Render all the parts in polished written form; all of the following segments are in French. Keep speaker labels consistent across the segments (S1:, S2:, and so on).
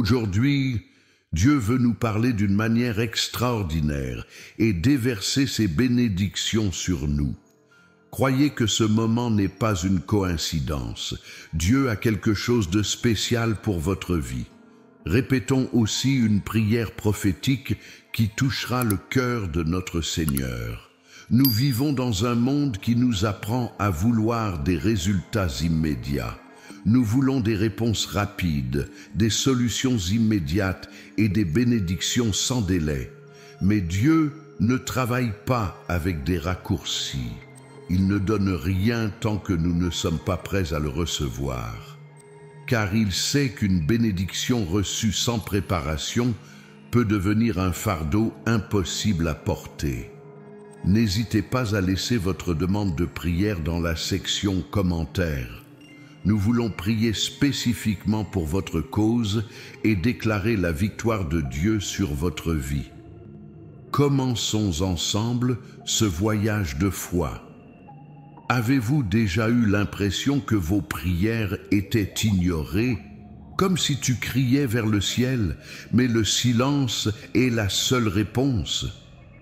S1: Aujourd'hui, Dieu veut nous parler d'une manière extraordinaire et déverser ses bénédictions sur nous. Croyez que ce moment n'est pas une coïncidence. Dieu a quelque chose de spécial pour votre vie. Répétons aussi une prière prophétique qui touchera le cœur de notre Seigneur. Nous vivons dans un monde qui nous apprend à vouloir des résultats immédiats. Nous voulons des réponses rapides, des solutions immédiates et des bénédictions sans délai. Mais Dieu ne travaille pas avec des raccourcis. Il ne donne rien tant que nous ne sommes pas prêts à le recevoir. Car il sait qu'une bénédiction reçue sans préparation peut devenir un fardeau impossible à porter. N'hésitez pas à laisser votre demande de prière dans la section commentaires. Nous voulons prier spécifiquement pour votre cause et déclarer la victoire de Dieu sur votre vie. Commençons ensemble ce voyage de foi. Avez-vous déjà eu l'impression que vos prières étaient ignorées, comme si tu criais vers le ciel, mais le silence est la seule réponse?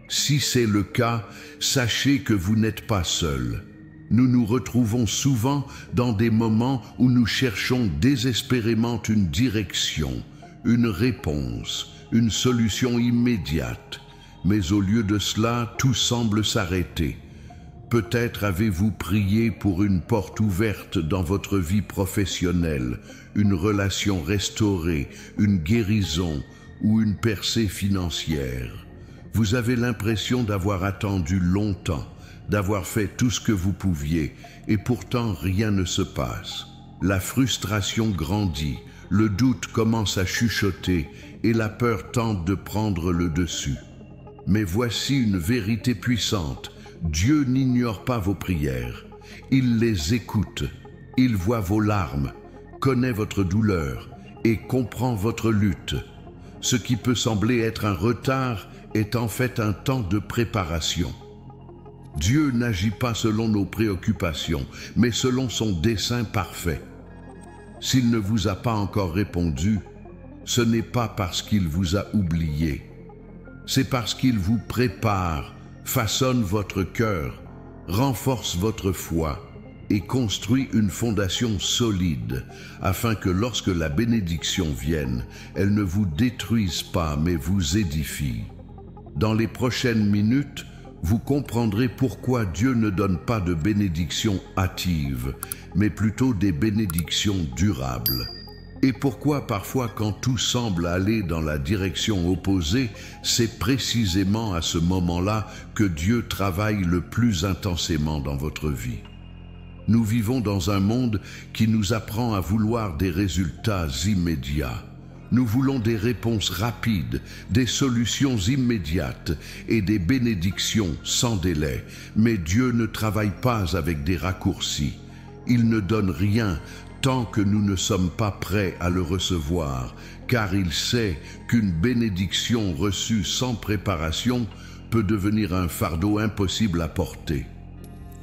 S1: Si c'est le cas, sachez que vous n'êtes pas seul. Nous nous retrouvons souvent dans des moments où nous cherchons désespérément une direction, une réponse, une solution immédiate. Mais au lieu de cela, tout semble s'arrêter. Peut-être avez-vous prié pour une porte ouverte dans votre vie professionnelle, une relation restaurée, une guérison ou une percée financière. Vous avez l'impression d'avoir attendu longtemps, d'avoir fait tout ce que vous pouviez, et pourtant rien ne se passe. La frustration grandit, le doute commence à chuchoter, et la peur tente de prendre le dessus. Mais voici une vérité puissante. Dieu n'ignore pas vos prières. Il les écoute. Il voit vos larmes, connaît votre douleur et comprend votre lutte. Ce qui peut sembler être un retard est en fait un temps de préparation. Dieu n'agit pas selon nos préoccupations, mais selon son dessein parfait. S'il ne vous a pas encore répondu, ce n'est pas parce qu'il vous a oublié. C'est parce qu'il vous prépare, façonne votre cœur, renforce votre foi et construit une fondation solide afin que lorsque la bénédiction vienne, elle ne vous détruise pas mais vous édifie. Dans les prochaines minutes, vous comprendrez pourquoi Dieu ne donne pas de bénédictions hâtives, mais plutôt des bénédictions durables. Et pourquoi parfois quand tout semble aller dans la direction opposée, c'est précisément à ce moment-là que Dieu travaille le plus intensément dans votre vie. Nous vivons dans un monde qui nous apprend à vouloir des résultats immédiats. Nous voulons des réponses rapides, des solutions immédiates et des bénédictions sans délai. Mais Dieu ne travaille pas avec des raccourcis. Il ne donne rien tant que nous ne sommes pas prêts à le recevoir, car il sait qu'une bénédiction reçue sans préparation peut devenir un fardeau impossible à porter.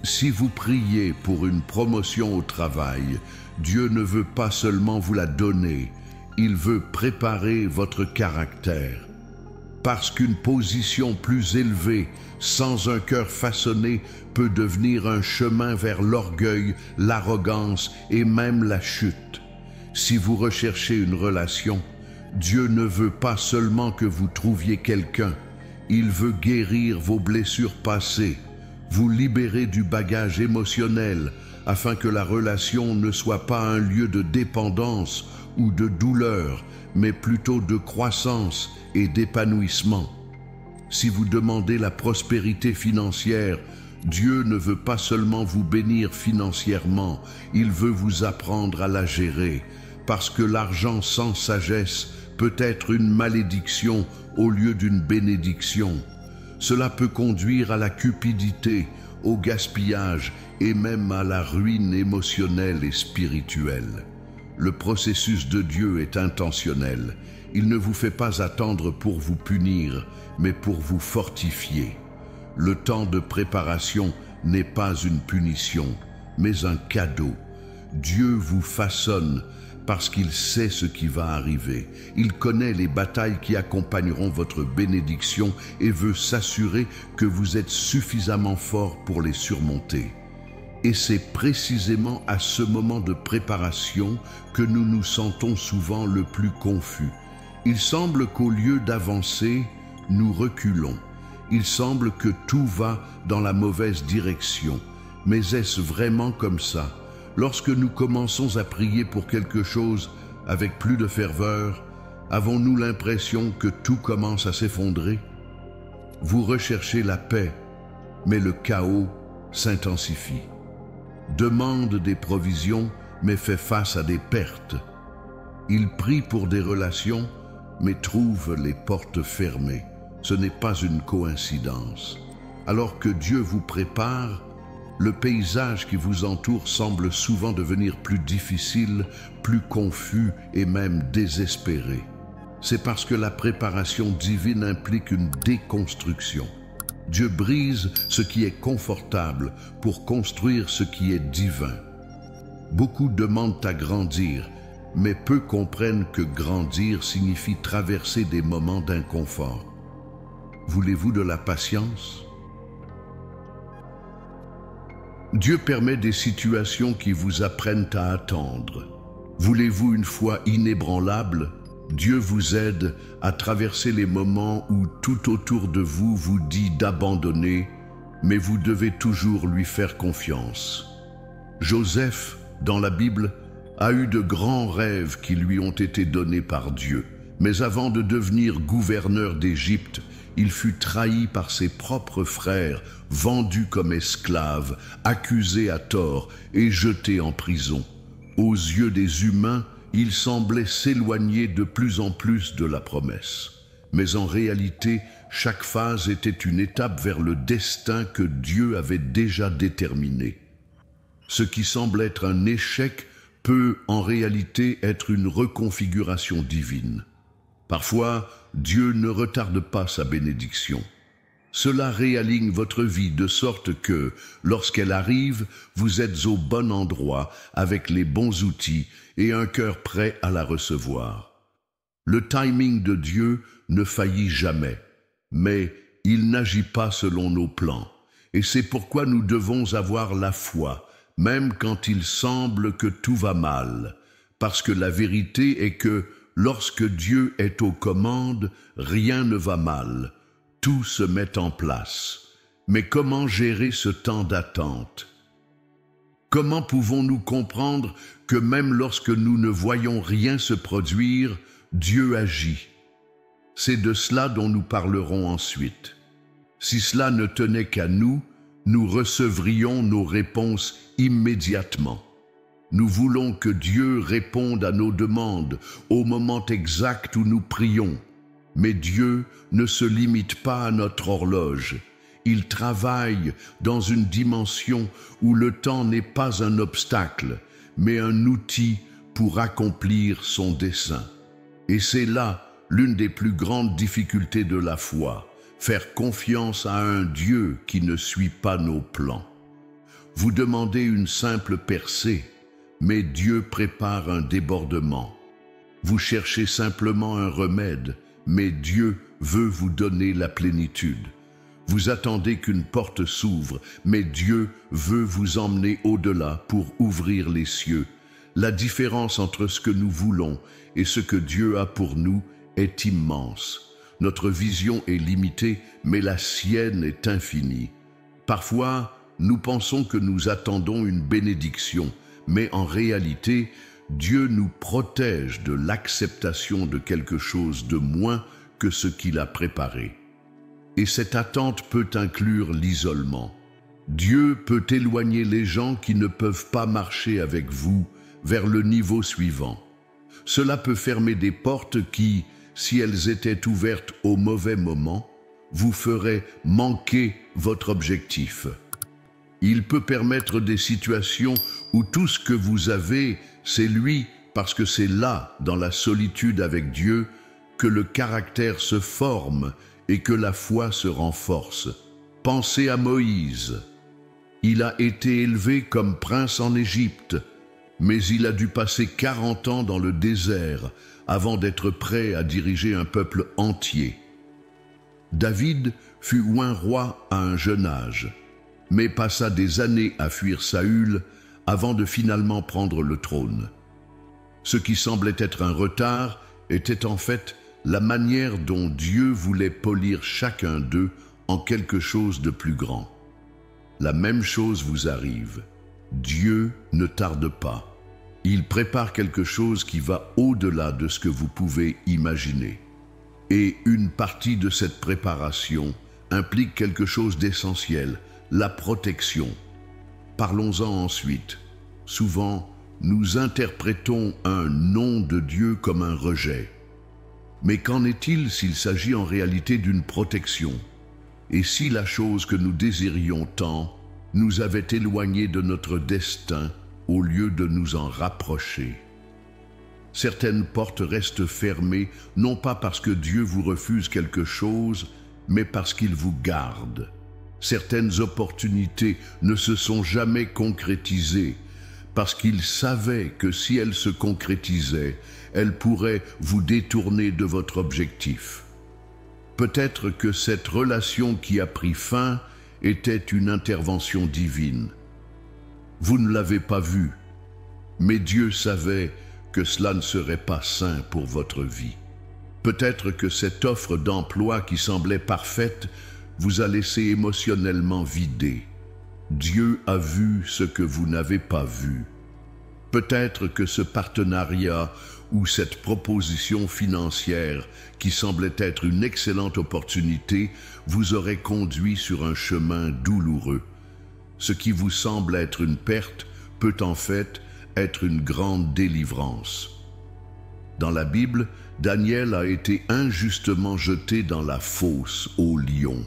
S1: Si vous priez pour une promotion au travail, Dieu ne veut pas seulement vous la donner, il veut préparer votre caractère. Parce qu'une position plus élevée, sans un cœur façonné, peut devenir un chemin vers l'orgueil, l'arrogance et même la chute. Si vous recherchez une relation, Dieu ne veut pas seulement que vous trouviez quelqu'un, il veut guérir vos blessures passées, vous libérer du bagage émotionnel, afin que la relation ne soit pas un lieu de dépendance ou de douleur, mais plutôt de croissance et d'épanouissement. Si vous demandez la prospérité financière, Dieu ne veut pas seulement vous bénir financièrement, il veut vous apprendre à la gérer, parce que l'argent sans sagesse peut être une malédiction au lieu d'une bénédiction. Cela peut conduire à la cupidité, au gaspillage et même à la ruine émotionnelle et spirituelle. Le processus de Dieu est intentionnel. Il ne vous fait pas attendre pour vous punir, mais pour vous fortifier. Le temps de préparation n'est pas une punition, mais un cadeau. Dieu vous façonne parce qu'il sait ce qui va arriver. Il connaît les batailles qui accompagneront votre bénédiction et veut s'assurer que vous êtes suffisamment fort pour les surmonter. Et c'est précisément à ce moment de préparation que nous nous sentons souvent le plus confus. Il semble qu'au lieu d'avancer, nous reculons. Il semble que tout va dans la mauvaise direction. Mais est-ce vraiment comme ça? Lorsque nous commençons à prier pour quelque chose avec plus de ferveur, avons-nous l'impression que tout commence à s'effondrer? Vous recherchez la paix, mais le chaos s'intensifie. Demande des provisions, mais fait face à des pertes. Il prie pour des relations, mais trouve les portes fermées. Ce n'est pas une coïncidence. Alors que Dieu vous prépare, le paysage qui vous entoure semble souvent devenir plus difficile, plus confus et même désespéré. C'est parce que la préparation divine implique une déconstruction. Dieu brise ce qui est confortable pour construire ce qui est divin. Beaucoup demandent à grandir, mais peu comprennent que grandir signifie traverser des moments d'inconfort. Voulez-vous de la patience? Dieu permet des situations qui vous apprennent à attendre. Voulez-vous une foi inébranlable? Dieu vous aide à traverser les moments où tout autour de vous vous dit d'abandonner, mais vous devez toujours lui faire confiance. Joseph, dans la Bible, a eu de grands rêves qui lui ont été donnés par Dieu. Mais avant de devenir gouverneur d'Égypte, il fut trahi par ses propres frères, vendu comme esclave, accusé à tort et jeté en prison. Aux yeux des humains, il semblait s'éloigner de plus en plus de la promesse. Mais en réalité, chaque phase était une étape vers le destin que Dieu avait déjà déterminé. Ce qui semble être un échec peut en réalité être une reconfiguration divine. Parfois, Dieu ne retarde pas sa bénédiction. Cela réaligne votre vie de sorte que, lorsqu'elle arrive, vous êtes au bon endroit, avec les bons outils et un cœur prêt à la recevoir. Le timing de Dieu ne faillit jamais, mais il n'agit pas selon nos plans. Et c'est pourquoi nous devons avoir la foi, même quand il semble que tout va mal, parce que la vérité est que, lorsque Dieu est aux commandes, rien ne va mal, tout se met en place. Mais comment gérer ce temps d'attente? Comment pouvons-nous comprendre que même lorsque nous ne voyons rien se produire, Dieu agit? C'est de cela dont nous parlerons ensuite. Si cela ne tenait qu'à nous, nous recevrions nos réponses immédiatement. Nous voulons que Dieu réponde à nos demandes au moment exact où nous prions. Mais Dieu ne se limite pas à notre horloge. Il travaille dans une dimension où le temps n'est pas un obstacle, mais un outil pour accomplir son dessein. Et c'est là l'une des plus grandes difficultés de la foi, faire confiance à un Dieu qui ne suit pas nos plans. Vous demandez une simple percée, mais Dieu prépare un débordement. Vous cherchez simplement un remède, mais Dieu veut vous donner la plénitude. Vous attendez qu'une porte s'ouvre, mais Dieu veut vous emmener au-delà pour ouvrir les cieux. La différence entre ce que nous voulons et ce que Dieu a pour nous est immense. Notre vision est limitée, mais la sienne est infinie. Parfois, nous pensons que nous attendons une bénédiction, mais en réalité, Dieu nous protège de l'acceptation de quelque chose de moins que ce qu'il a préparé. Et cette attente peut inclure l'isolement. Dieu peut éloigner les gens qui ne peuvent pas marcher avec vous vers le niveau suivant. Cela peut fermer des portes qui, si elles étaient ouvertes au mauvais moment, vous feraient manquer votre objectif. Il peut permettre des situations où tout ce que vous avez, c'est lui, parce que c'est là, dans la solitude avec Dieu, que le caractère se forme et que la foi se renforce. Pensez à Moïse. Il a été élevé comme prince en Égypte, Mais il a dû passer 40 ans dans le désert avant d'être prêt à diriger un peuple entier. David fut oint roi à un jeune âge, mais passa des années à fuir Saül avant de finalement prendre le trône. Ce qui semblait être un retard était en fait la manière dont Dieu voulait polir chacun d'eux en quelque chose de plus grand. La même chose vous arrive. Dieu ne tarde pas. Il prépare quelque chose qui va au-delà de ce que vous pouvez imaginer. Et une partie de cette préparation implique quelque chose d'essentiel, la protection. Parlons-en ensuite. Souvent, nous interprétons un nom de Dieu comme un rejet. Mais qu'en est-il s'il s'agit en réalité d'une protection? Et si la chose que nous désirions tant nous avait éloignés de notre destin au lieu de nous en rapprocher? Certaines portes restent fermées, non pas parce que Dieu vous refuse quelque chose, mais parce qu'il vous garde. Certaines opportunités ne se sont jamais concrétisées, parce qu'il savait que si elles se concrétisaient, elles pourraient vous détourner de votre objectif. Peut-être que cette relation qui a pris fin était une intervention divine. Vous ne l'avez pas vue, mais Dieu savait que cela ne serait pas sain pour votre vie. Peut-être que cette offre d'emploi qui semblait parfaite vous a laissé émotionnellement vidé. Dieu a vu ce que vous n'avez pas vu. Peut-être que ce partenariat ou cette proposition financière qui semblait être une excellente opportunité vous aurait conduit sur un chemin douloureux. Ce qui vous semble être une perte peut en fait être une grande délivrance. Dans la Bible, Daniel a été injustement jeté dans la fosse aux lions.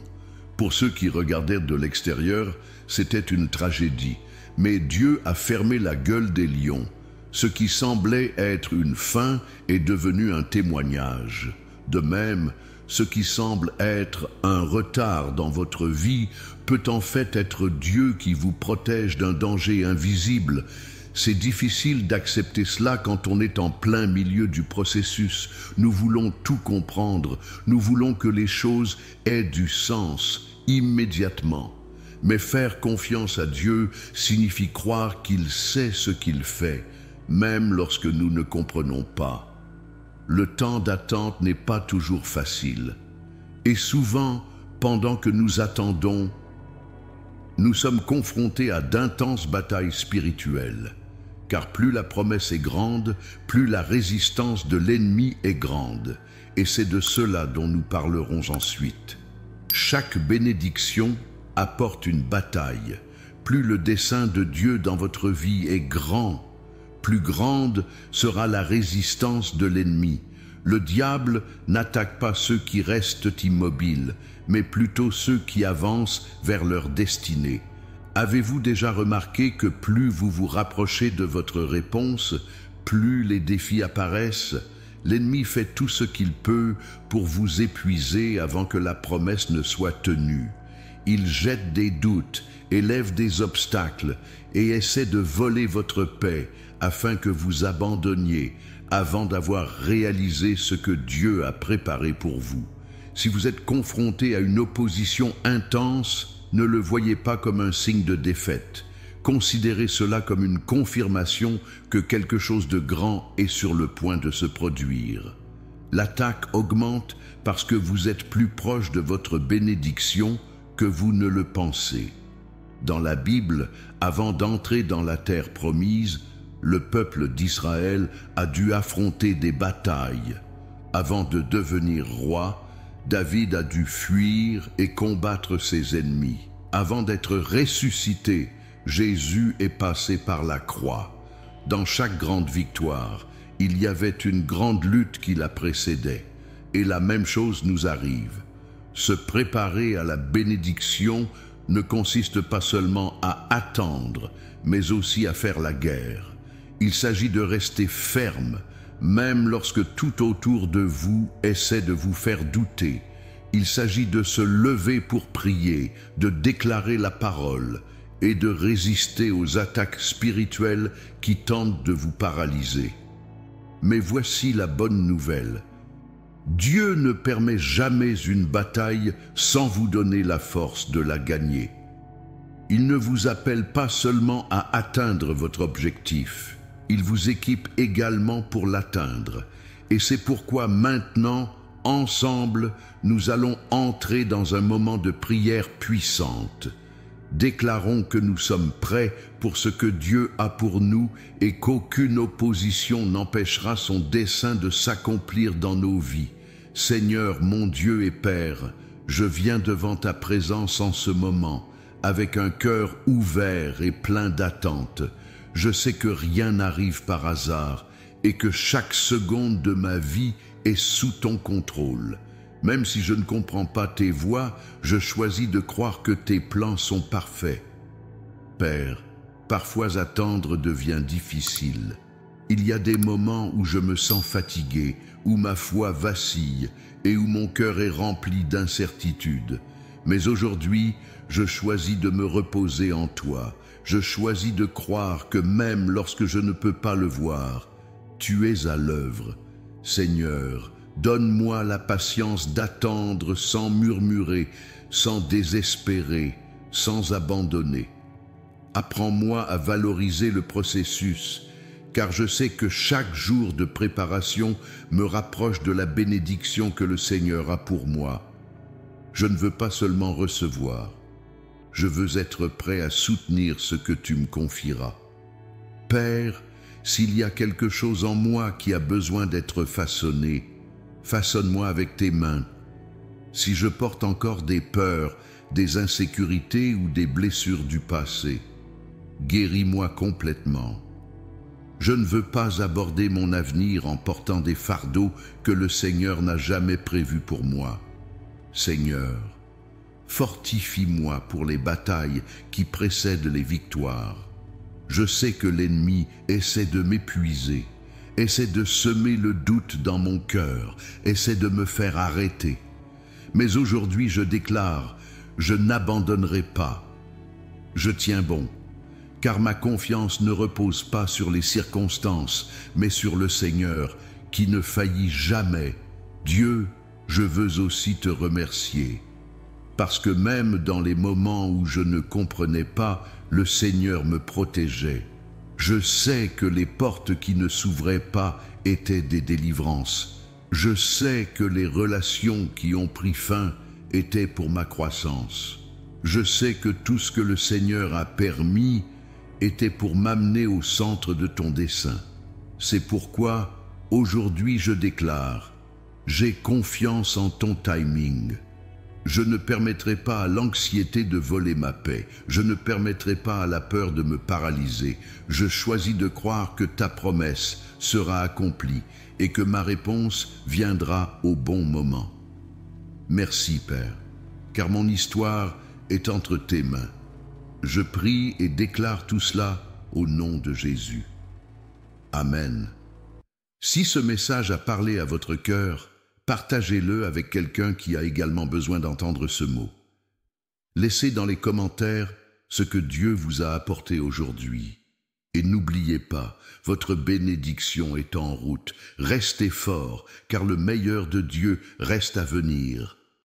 S1: Pour ceux qui regardèrent de l'extérieur, c'était une tragédie, mais Dieu a fermé la gueule des lions. Ce qui semblait être une fin est devenu un témoignage. De même, ce qui semble être un retard dans votre vie peut en fait être Dieu qui vous protège d'un danger invisible. C'est difficile d'accepter cela quand on est en plein milieu du processus. Nous voulons tout comprendre, nous voulons que les choses aient du sens immédiatement. Mais faire confiance à Dieu signifie croire qu'il sait ce qu'il fait, même lorsque nous ne comprenons pas. Le temps d'attente n'est pas toujours facile. Et souvent, pendant que nous attendons, nous sommes confrontés à d'intenses batailles spirituelles. Car plus la promesse est grande, plus la résistance de l'ennemi est grande. Et c'est de cela dont nous parlerons ensuite. Chaque bénédiction apporte une bataille. Plus le dessein de Dieu dans votre vie est grand, plus grande sera la résistance de l'ennemi. Le diable n'attaque pas ceux qui restent immobiles, mais plutôt ceux qui avancent vers leur destinée. Avez-vous déjà remarqué que plus vous vous rapprochez de votre réponse, plus les défis apparaissent? L'ennemi fait tout ce qu'il peut pour vous épuiser avant que la promesse ne soit tenue. Il jette des doutes, élève des obstacles et essaie de voler votre paix afin que vous abandonniez avant d'avoir réalisé ce que Dieu a préparé pour vous. Si vous êtes confronté à une opposition intense, ne le voyez pas comme un signe de défaite. Considérez cela comme une confirmation que quelque chose de grand est sur le point de se produire. L'attaque augmente parce que vous êtes plus proche de votre bénédiction que vous ne le pensez. Dans la Bible, avant d'entrer dans la terre promise, le peuple d'Israël a dû affronter des batailles. Avant de devenir roi, David a dû fuir et combattre ses ennemis. Avant d'être ressuscité, Jésus est passé par la croix. Dans chaque grande victoire, il y avait une grande lutte qui la précédait. Et la même chose nous arrive. Se préparer à la bénédiction ne consiste pas seulement à attendre, mais aussi à faire la guerre. Il s'agit de rester ferme, même lorsque tout autour de vous essaie de vous faire douter. Il s'agit de se lever pour prier, de déclarer la parole et de résister aux attaques spirituelles qui tentent de vous paralyser. Mais voici la bonne nouvelle. Dieu ne permet jamais une bataille sans vous donner la force de la gagner. Il ne vous appelle pas seulement à atteindre votre objectif, il vous équipe également pour l'atteindre. Et c'est pourquoi maintenant, ensemble, nous allons entrer dans un moment de prière puissante. Déclarons que nous sommes prêts pour ce que Dieu a pour nous et qu'aucune opposition n'empêchera son dessein de s'accomplir dans nos vies. Seigneur, mon Dieu et Père, je viens devant ta présence en ce moment, avec un cœur ouvert et plein d'attente. Je sais que rien n'arrive par hasard et que chaque seconde de ma vie est sous ton contrôle. Même si je ne comprends pas tes voies, je choisis de croire que tes plans sont parfaits. Père, parfois attendre devient difficile. Il y a des moments où je me sens fatigué, où ma foi vacille et où mon cœur est rempli d'incertitude. Mais aujourd'hui, je choisis de me reposer en toi. Je choisis de croire que même lorsque je ne peux pas le voir, tu es à l'œuvre. Seigneur, donne-moi la patience d'attendre sans murmurer, sans désespérer, sans abandonner. Apprends-moi à valoriser le processus, car je sais que chaque jour de préparation me rapproche de la bénédiction que le Seigneur a pour moi. Je ne veux pas seulement recevoir, je veux être prêt à soutenir ce que tu me confieras. Père, s'il y a quelque chose en moi qui a besoin d'être façonné, façonne-moi avec tes mains. Si je porte encore des peurs, des insécurités ou des blessures du passé, guéris-moi complètement. Je ne veux pas aborder mon avenir en portant des fardeaux que le Seigneur n'a jamais prévus pour moi. Seigneur, fortifie-moi pour les batailles qui précèdent les victoires. Je sais que l'ennemi essaie de m'épuiser, essaie de semer le doute dans mon cœur, essaie de me faire arrêter. Mais aujourd'hui, je déclare, je n'abandonnerai pas. Je tiens bon, car ma confiance ne repose pas sur les circonstances, mais sur le Seigneur, qui ne faillit jamais. Dieu, je veux aussi te remercier, parce que même dans les moments où je ne comprenais pas, le Seigneur me protégeait. Je sais que les portes qui ne s'ouvraient pas étaient des délivrances. Je sais que les relations qui ont pris fin étaient pour ma croissance. Je sais que tout ce que le Seigneur a permis était pour m'amener au centre de ton dessein. C'est pourquoi, aujourd'hui, je déclare, j'ai confiance en ton timing. Je ne permettrai pas à l'anxiété de voler ma paix. Je ne permettrai pas à la peur de me paralyser. Je choisis de croire que ta promesse sera accomplie et que ma réponse viendra au bon moment. Merci, Père, car mon histoire est entre tes mains. Je prie et déclare tout cela au nom de Jésus. Amen. Si ce message a parlé à votre cœur, partagez-le avec quelqu'un qui a également besoin d'entendre ce mot. Laissez dans les commentaires ce que Dieu vous a apporté aujourd'hui. Et n'oubliez pas, votre bénédiction est en route. Restez fort, car le meilleur de Dieu reste à venir.